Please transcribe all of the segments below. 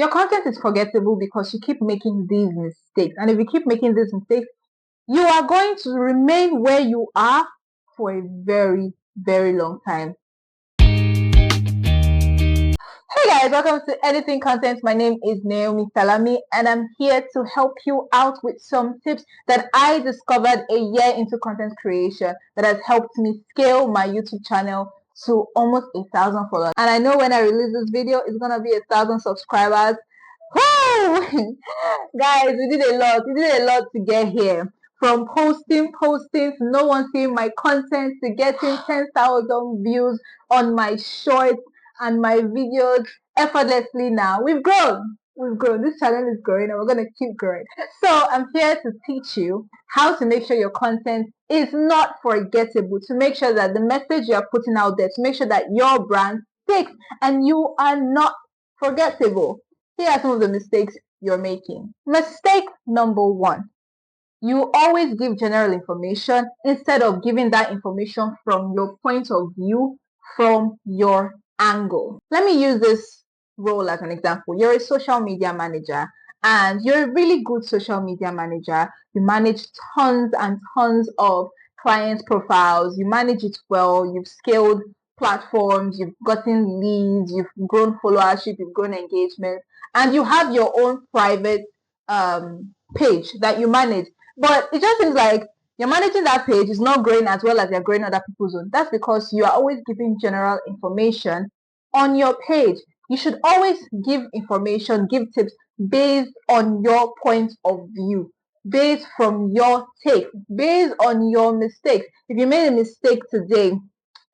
Your content is forgettable because you keep making these mistakes. And if you keep making these mistakes, you are going to remain where you are for a very, very long time. Hey guys, welcome to Anything Content. My name is Naomi Salami and I'm here to help you out with some tips that I discovered a year into content creation that has helped me scale my YouTube channel to almost 1,000 followers. And I know when I release this video, it's gonna be 1,000 subscribers. Woo! Guys, we did a lot. We did a lot to get here. From posting to no one seeing my content to getting 10,000 views on my shorts and my videos effortlessly now. We've grown. We've grown. This channel is growing and we're going to keep growing. So I'm here to teach you how to make sure your content is not forgettable, to make sure that the message you're putting out there, to make sure that your brand sticks and you are not forgettable. Here are some of the mistakes you're making. Mistake number one. You always give general information instead of giving that information from your point of view, from your angle. Let me use this role as an example. You're a social media manager and you're a really good social media manager. You manage tons and tons of client profiles. You manage it well. You've scaled platforms. You've gotten leads. You've grown followership. You've grown engagement. And you have your own private page that you manage. But it just seems like you're managing that page is not growing as well as you're growing other people's own. That's because you are always giving general information on your page. You should always give information, give tips based on your point of view, based from your take, based on your mistakes. If you made a mistake today,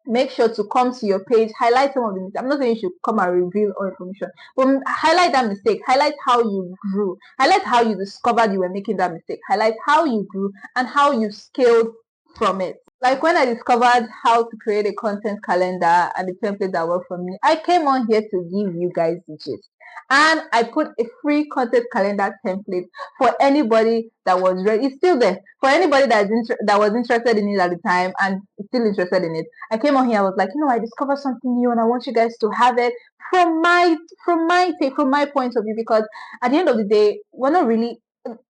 make sure to come to your page, highlight some of the mistakes. I'm not saying you should come and reveal all information, but highlight that mistake, highlight how you grew, highlight how you discovered you were making that mistake, highlight how you grew and how you scaled from it. Like when I discovered how to create a content calendar and the template that worked for me, I came on here to give you guys the gist. And I put a free content calendar template for anybody that was ready. It's still there for anybody that was interested in it at the time and is still interested in it. I came on here. I was like, I discovered something new, and I want you guys to have it from my take, from my point of view. Because at the end of the day, we're not really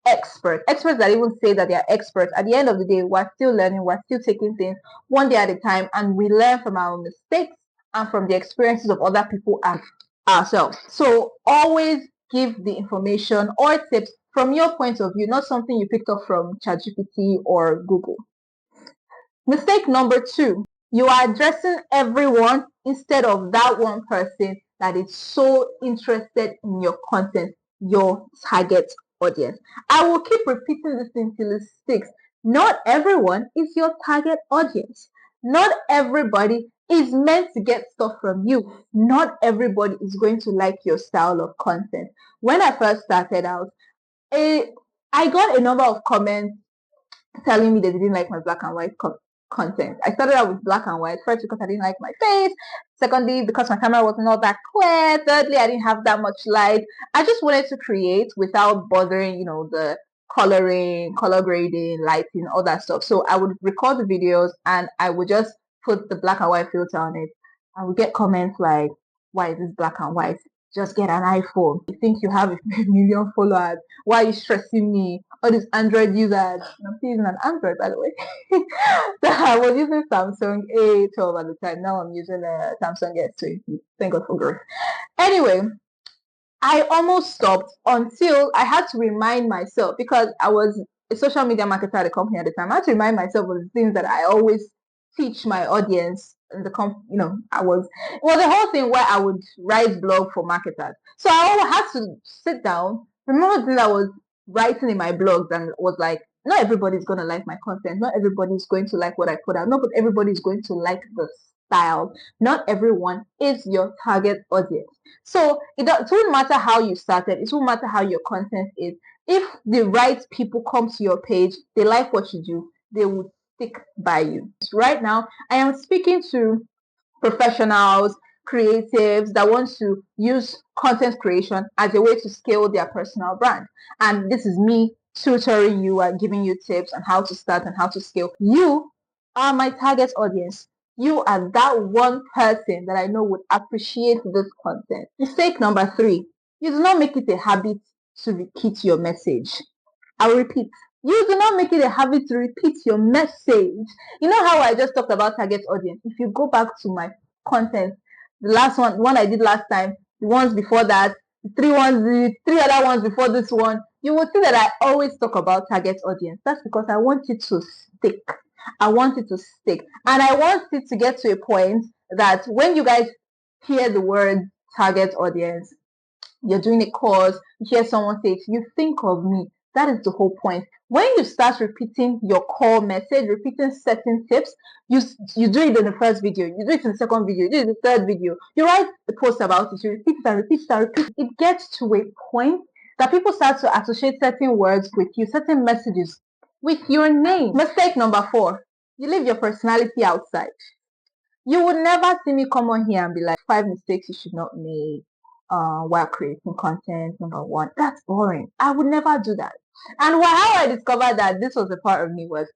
experts that even say that they are experts. At the end of the day, we're still learning. We're still taking things one day at a time, and we learn from our mistakes and from the experiences of other people and ourselves. So always give the information or tips from your point of view, not something you picked up from ChatGPT or Google. Mistake number two, you are addressing everyone instead of that one person that is so interested in your content, your target audience. I will keep repeating this until it sticks. Not everyone is your target audience. Not everybody is meant to get stuff from you. Not everybody is going to like your style of content. When I first started out, I got a number of comments telling me they didn't like my black and white content. I started out with black and white, first because I didn't like my face, secondly because my camera was not that clear, thirdly I didn't have that much light. I just wanted to create without bothering, the coloring, color grading, lighting, all that stuff. So I would record the videos and I would just put the black and white filter on it. I would get comments like, why is this black and white? Just get an iPhone. You think you have a million followers? Why are you stressing me? All these Android users. I'm still using an Android, by the way. So I was using Samsung A12 at the time. Now I'm using a Samsung S20. Thank God for growth. Anyway, I almost stopped until I had to remind myself, because I was a social media marketer at the company at the time. I had to remind myself of the things that I always teach my audience in the it was a whole thing where I would write blog for marketers. So I had to sit down, remember the things I was writing in my blogs, and was like, not everybody's going to like my content. Not everybody's going to like what I put out. Not everybody's going to like the style. Not everyone is your target audience. So it won't matter how you started. It won't matter how your content is. If the right people come to your page, they like what you do, they will stick by you. Right now, I am speaking to professionals, creatives that want to use content creation as a way to scale their personal brand. And this is me tutoring you and giving you tips on how to start and how to scale. You are my target audience. You are that one person that I know would appreciate this content. Mistake number three, You do not make it a habit to repeat your message. I will repeat. You do not make it a habit to repeat your message. You know how I just talked about target audience? If you go back to my content, the last one I did last time, the ones before that, the three other ones before this one, you will see that I always talk about target audience. That's because I want it to stick. I want it to stick. And I want it to get to a point that when you guys hear the word target audience, you're doing a course, you hear someone say it, you think of me. That is the whole point. When you start repeating your core message, repeating certain tips, you do it in the first video, you do it in the second video, you do it in the third video, you write a post about it, you repeat it and repeat it and repeat it. It gets to a point that people start to associate certain words with you, certain messages with your name. Mistake number 4, you leave your personality outside. You would never see me come on here and be like, 5 mistakes you should not make while creating content. Number 1, that's boring. I would never do that. And how I discovered that this was a part of me was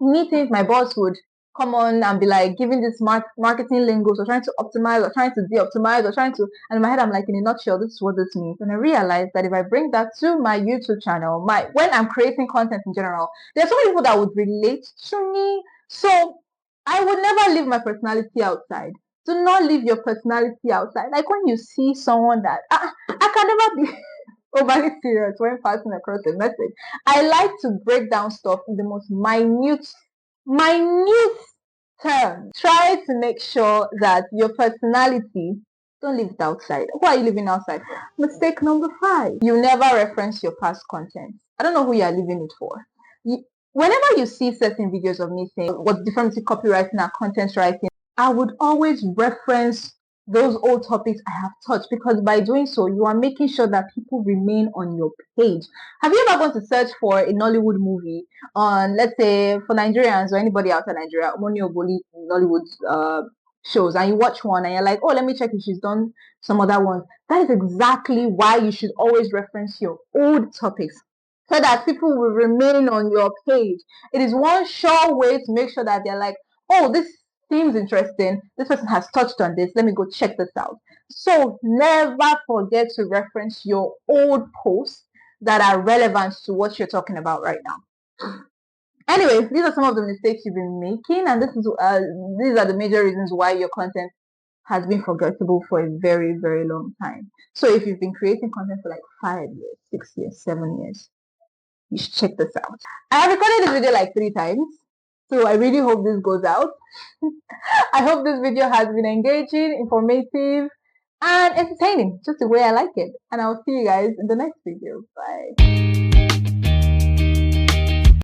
meetings. My boss would come on and be like giving this marketing lingos, or trying to optimize, or trying to de-optimize, or trying to, and in my head I'm like, in a nutshell, this is what this means. And I realized that if I bring that to my YouTube channel, when I'm creating content in general, there are so many people that would relate to me. So I would never leave my personality outside. Do not leave your personality outside. Like when you see someone that I can never be overly serious when passing across a message. I like to break down stuff in the most minute terms. Try to make sure that your personality, don't leave it outside. Who are you leaving outside? Mistake number 5, you never reference your past content. I don't know who you are leaving it for. Whenever you see certain videos of me saying what's different between copywriting and content writing, I would always reference those old topics I have touched, because by doing so, you are making sure that people remain on your page. Have you ever gone to search for a Nollywood movie on, let's say, for Nigerians or anybody outside Nigeria, Money or Nollywood shows, and you watch one and you're like, oh, let me check if she's done some other ones? That is exactly why you should always reference your old topics, so that people will remain on your page. It is one sure way to make sure that they're like, oh, this seems interesting. This person has touched on this. Let me go check this out. So never forget to reference your old posts that are relevant to what you're talking about right now. Anyways, these are some of the mistakes you've been making, and these are the major reasons why your content has been forgettable for a very, very long time. So if you've been creating content for like 5 years, 6 years, 7 years, you should check this out. I have recorded this video like 3 times, so I really hope this goes out. I hope this video has been engaging, informative, and entertaining, just the way I like it. And I'll see you guys in the next video. Bye.